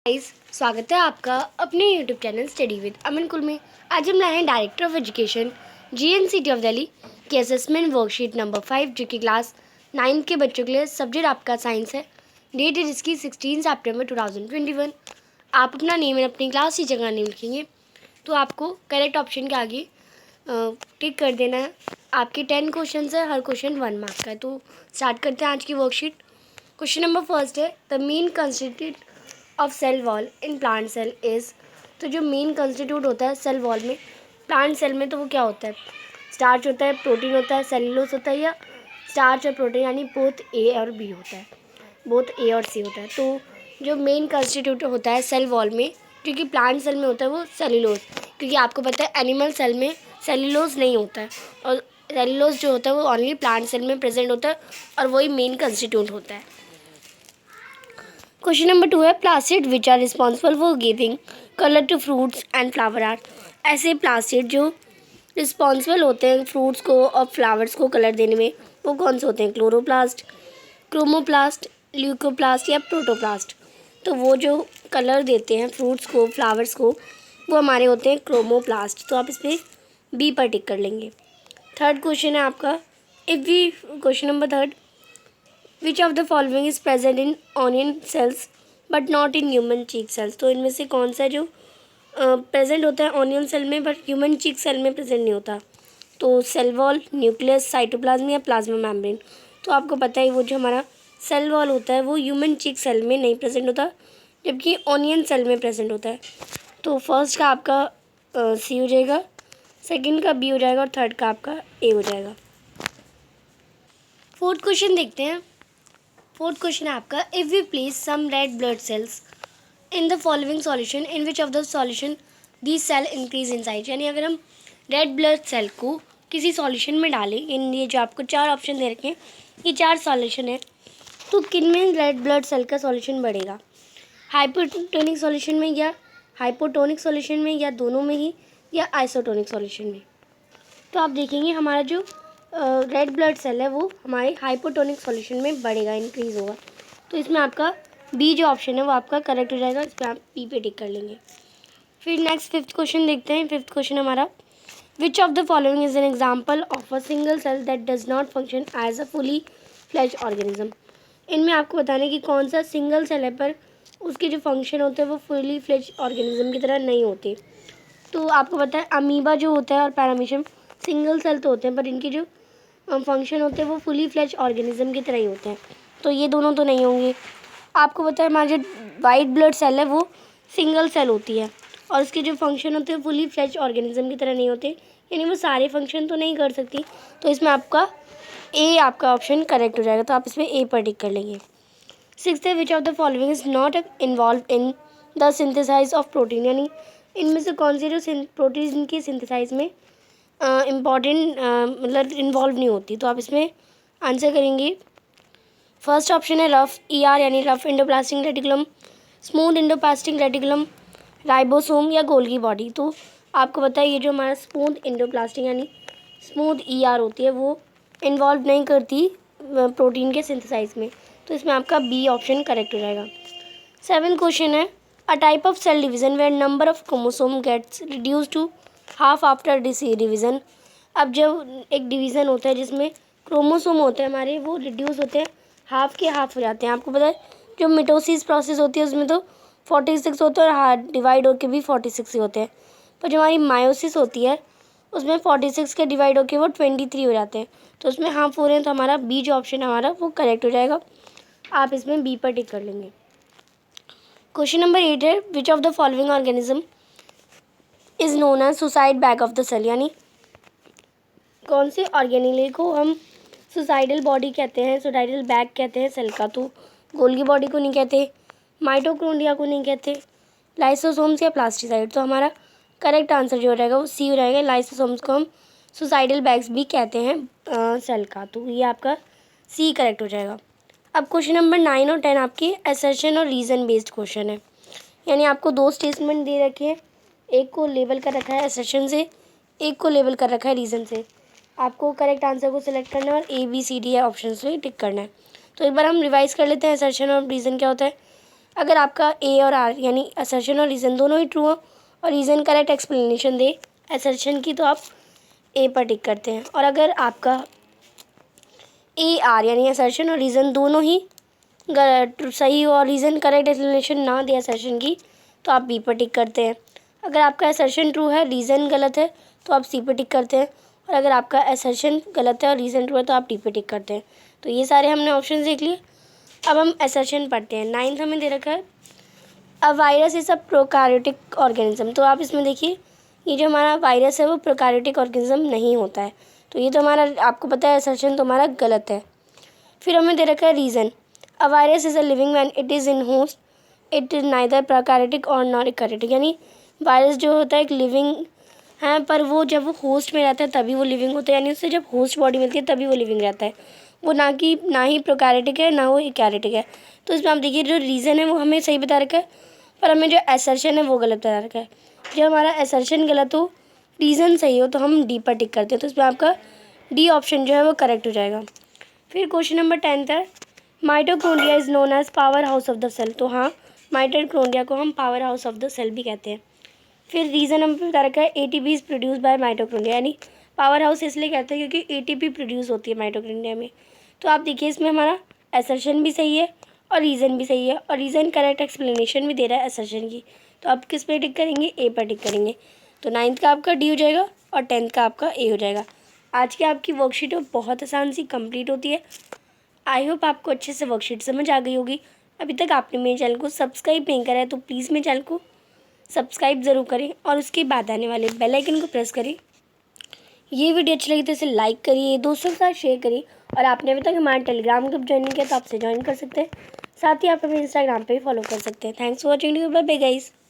Guys, स्वागत है आपका अपने यूट्यूब चैनल स्टडी विद अमन कुल में। आज हम लाए हैं director of education GNCT of Delhi की असेसमेंट वर्कशीट नंबर 5 जो कि क्लास 9 के बच्चों के लिए। सब्जेक्ट आपका साइंस है। डेट है जिसकी 16 सितंबर 2021। आप अपना नेम और अपनी क्लास टीचर का नेम लिखेंगे तो आपको करेक्ट ऑप्शन के आगे टिक कर देना है। आपके 10 क्वेश्चन है, हर क्वेश्चन 1 मार्क का है। तो स्टार्ट करते हैं आज की वर्कशीट। क्वेश्चन नंबर फर्स्ट है, the main constituent of cell wall in plant cell is. तो जो मेन कंस्टिट्यूट होता है सेल वॉल में, प्लांट सेल में, तो वो क्या होता है? स्टार्च होता है, प्रोटीन होता है, सेलुलोज होता है, या स्टार्च और प्रोटीन यानी बोथ ए और बी होता है, बोथ ए और सी होता है। तो जो मेन कंस्टिट्यूट होता है सेल वॉल में, जो कि प्लांट सेल में होता है, वो सेलुलोज। क्योंकि आपको पता है एनिमल सेल में सेलुलोज नहीं होता है, और सेलुलोज जो होता है वो ओनली प्लांट सेल में प्रेजेंट होता है, और वही मेन कंस्टिट्यूट होता है। क्वेश्चन नंबर 2 है, plastid which are responsible for giving colour to fruits and flower are. ऐसे प्लास्टिड जो रिस्पॉन्सिबल होते हैं फ्रूट्स को और फ्लावर्स को कलर देने में, वो कौन से होते हैं? क्लोरोप्लास्ट, क्रोमोप्लास्ट, ल्यूकोप्लास्ट या प्रोटोप्लास्ट। तो वो जो कलर देते हैं फ्रूट्स को, फ्लावर्स को, वो हमारे होते हैं क्रोमोप्लास्ट। तो आप इस पर बी पर टिक कर लेंगे। थर्ड क्वेश्चन है आपका, question number third, which of the following is present in onion cells but not in human cheek cells. तो इनमें से कौन सा जो प्रेजेंट होता है ऑनियन सेल में बट ह्यूमन चीक सेल में प्रेजेंट नहीं होता? तो सेल वॉल, न्यूक्लियस, साइटोप्लाज्म या प्लाज्मा मेम्ब्रेन। तो आपको पता है वो जो हमारा सेल वॉल होता है वो ह्यूमन चीक सेल में नहीं प्रेजेंट होता, जबकि ऑनियन सेल में प्रेजेंट होता है। तो फर्स्ट का आपका सी हो जाएगा, सेकेंड का बी हो जाएगा, और थर्ड का आपका ए हो जाएगा। फोर्थ क्वेश्चन देखते हैं। फोर्थ क्वेश्चन है आपका, if we place some red blood cells in the following solution in which of the solution the cell increase in size. यानी अगर हम रेड ब्लड सेल को किसी सॉल्यूशन में डालें, इन ये जो आपको 4 ऑप्शन दे रखे हैं, ये 4 सॉल्यूशन है, तो किन में रेड ब्लड सेल का सॉल्यूशन बढ़ेगा? हाइपोटोनिक सॉल्यूशन में, या हाइपोटोनिक सॉल्यूशन में, या दोनों में ही, या आइसोटोनिक सॉल्यूशन में? तो आप देखेंगे हमारा जो रेड ब्लड सेल है वो हमारे हाइपोटोनिक सॉल्यूशन में बढ़ेगा, इंक्रीज़ होगा। तो इसमें आपका बी जो ऑप्शन है वो आपका करेक्ट हो जाएगा। इस पर आप बी पे टिक कर लेंगे। फिर नेक्स्ट फिफ्थ क्वेश्चन देखते हैं। फिफ्थ क्वेश्चन हमारा, which of the following is an example of a single cell that does not function as a fully fledged organism. इनमें आपको बताना है कि कौन सा सिंगल सेल है पर उसके जो फंक्शन होते हैं वो फुली फ्लेज्ड ऑर्गेनिज्म की तरह नहीं होते। तो आपको पता है अमीबा जो होता है और पैरामीशियम सिंगल सेल तो होते हैं, पर इनके जो फंक्शन होते हैं वो फुली फ्लेज्ड ऑर्गेनिज्म की तरह ही होते हैं। तो ये दोनों तो नहीं होंगे। आपको पता है हमारा जो वाइट ब्लड सेल है वो सिंगल सेल होती है, और उसके जो फंक्शन होते हैं फुली फ्लेज्ड ऑर्गेनिज्म की तरह नहीं होते, यानी वो सारे फंक्शन तो नहीं कर सकती। तो इसमें आपका ए आपका ऑप्शन करेक्ट हो जाएगा। तो आप इसमें ए पर टिक कर लेंगे। सिक्स्थ है, which of the following is not involve in the synthesize of protein. यानी इनमें से कौन सी जो प्रोटीन की सिंथेसाइज में इम्पॉर्टेंट मतलब इन्वॉल्व नहीं होती? तो आप इसमें आंसर करेंगे। फर्स्ट ऑप्शन है रफ ER यानी rough endoplastic reticulum, smooth endoplastic reticulum, ribosome या गोल्गी बॉडी। तो आपको पता है ये जो हमारा स्मूथ एंडोप्लास्टिक यानी स्मूथ ER होती है वो इन्वॉल्व नहीं करती प्रोटीन के सिंथेसाइज में। तो इसमें आपका बी ऑप्शन करेक्ट हो जाएगा। 7th क्वेश्चन है, a type of cell division where number of chromosome gets reduce to half after division. अब जब एक डिवीज़न होता है जिसमें क्रोमोसोम होते हैं हमारे, वो रिड्यूस होते हैं, हाफ के हाफ हो जाते हैं। आपको पता है जो मिटोसिस प्रोसेस होती है उसमें तो 46 होते हैं, और हार्ट डिवाइड होकर भी 46 ही होते हैं। पर जो हमारी मायोसिस होती है उसमें 46 के डिवाइड होकर वो 23 हो जाते हैं। तो उसमें हाफ हो रहे हैं, तो हमारा बी जो ऑप्शन है हमारा वो करेक्ट हो जाएगा। आप इसमें बी पर टिक कर लेंगे। क्वेश्चन नंबर 8 है, which of the following organism is known as suicide bag of the cell. यानी कौन से ऑर्गेनिल को हम सुसाइडल बॉडी कहते हैं, सुसाइडल बैग कहते हैं सेल का? तो गोल्गी बॉडी को नहीं कहते, माइटोकॉन्ड्रिया को नहीं कहते, लाइसोसोम्स या प्लास्टिसाइड। तो हमारा करेक्ट आंसर जो हो जाएगा वो सी हो जाएगा। लाइसोसोम्स को हम सुसाइडल बैग्स भी कहते हैं सेल का। तो ये आपका सी करेक्ट हो जाएगा। अब क्वेश्चन नंबर 9 और 10 आपके असर्शन और रीज़न बेस्ड क्वेश्चन है। यानी आपको 2 स्टेटमेंट दे रखे हैं, एक को लेबल कर रखा है असर्शन से, एक को लेबल कर रखा है रीज़न से। आपको करेक्ट आंसर को सिलेक्ट करना है और ABCD है ऑप्शन में टिक करना है। तो एक बार हम रिवाइज कर लेते हैं असर्शन और रीज़न क्या होता है। अगर आपका ए और आर यानी असर्शन और रीज़न दोनों ही ट्रू हो और रीज़न करेक्ट एक्सप्लेनेशन दे असर्शन की, तो आप ए पर टिक करते हैं। और अगर आपका ए आर यानी असर्शन और रीज़न दोनों ही सही हो और रीज़न करेक्ट एक्सप्लेनेशन ना दे असर्शन की, तो आप बी पर टिक करते हैं। अगर आपका असर्शन ट्रू है, रीज़न गलत है, तो आप सी पर टिक करते हैं। और अगर आपका असर्शन गलत है और रीज़न ट्रू है, तो आप डी पर टिक करते हैं। तो ये सारे हमने ऑप्शन देख लिए। अब हम असर्शन पढ़ते हैं। 9th हमें दे रखा है a virus is a prokaryotic organism. तो आप इसमें देखिए, ये जो हमारा वायरस है वो प्रोकैरियोटिक ऑर्गेनिज्म नहीं होता है। तो ये तो हमारा, आपको पता है, असर्शन तो हमारा गलत है। फिर हमें दे रखा है reason, a virus is a living when it is in host, it is neither prokaryotic और नॉट यूकैरियोटिक। यानी वायरस जो होता है एक लिविंग है, पर वो जब वो होस्ट में रहता है तभी वो लिविंग होता है, यानी उससे जब होस्ट बॉडी मिलती है तभी वो लिविंग रहता है। वो ना ही प्रोकैरियोटिक है ना वो यूकैरियोटिक है। तो इसमें आप देखिए, जो रीज़न है वो हमें सही बता रखा है, पर हमें जो असर्शन है वो गलत बता रखा है। जब हमारा असर्शन गलत हो, रीज़न सही हो, तो हम डी पर टिक करते हैं। तो इसमें आपका डी ऑप्शन जो है वो करेक्ट हो जाएगा। फिर क्वेश्चन नंबर 10 है, mitochondria is known as power house of the cell. तो हाँ, माइटोकॉन्ड्रिया को हम power house of the cell भी कहते हैं। फिर रीज़न हमें बता रखा है ATP is produce by mitochondria, यानी पावर हाउस इसलिए कहते हैं क्योंकि एटीपी प्रोड्यूस होती है माइटोकॉन्ड्रिया में। तो आप देखिए, इसमें हमारा असर्शन भी सही है और रीज़न भी सही है, और रीज़न करेक्ट एक्सप्लेनेशन भी दे रहा है असर्शन की। तो आप किस पे टिक करेंगे? ए पर टिक करेंगे। तो 9th का आपका डी हो जाएगा और 10th का आपका ए हो जाएगा। आज की आपकी वर्कशीट वो बहुत आसान सी कंप्लीट होती है। आई होप आपको अच्छे से वर्कशीट समझ आ गई होगी। अभी तक आपने मेरे चैनल को सब्सक्राइब नहीं करा है तो प्लीज़ मेरे चैनल को सब्सक्राइब ज़रूर करें और उसके बाद आने वाले बेल आइकन को प्रेस करें। ये वीडियो अच्छी लगी तो इसे लाइक करिए, दोस्तों के साथ शेयर करिए, और आपने अभी तक हमारा टेलीग्राम ग्रुप ज्वाइन नहीं किया तो आपसे ज्वाइन कर सकते हैं। साथ ही आप हमें इंस्टाग्राम पे भी फॉलो कर सकते हैं। Thanks for watching, bye bye guys.